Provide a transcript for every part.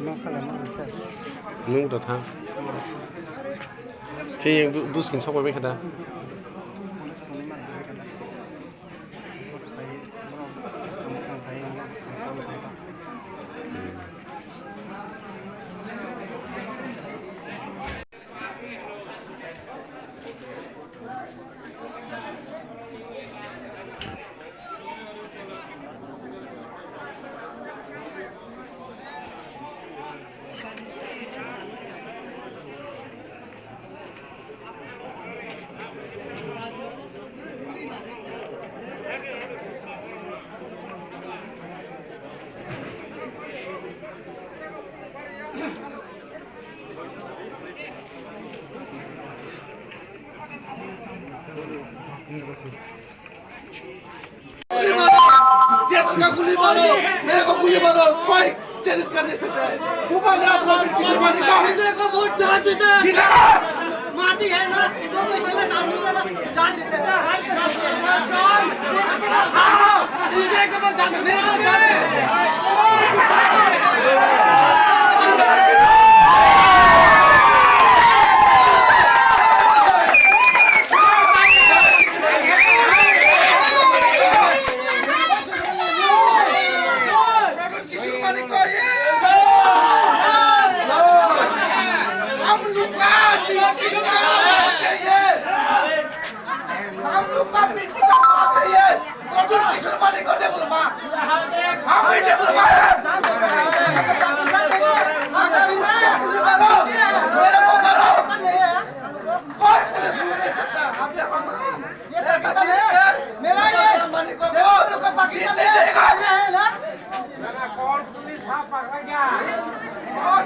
nung ta tha si du skin sok ba kada गोली मारो मेरे को गोली मारो कोई चैलेंज करने से अगर आप लोग किसी हिंदू को वोट जान देते माती है ना तो कोई चले काम नहीं करना जान देते हिंदू को मत जान मेरे को जान देते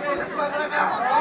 पुलिस पकड़ गया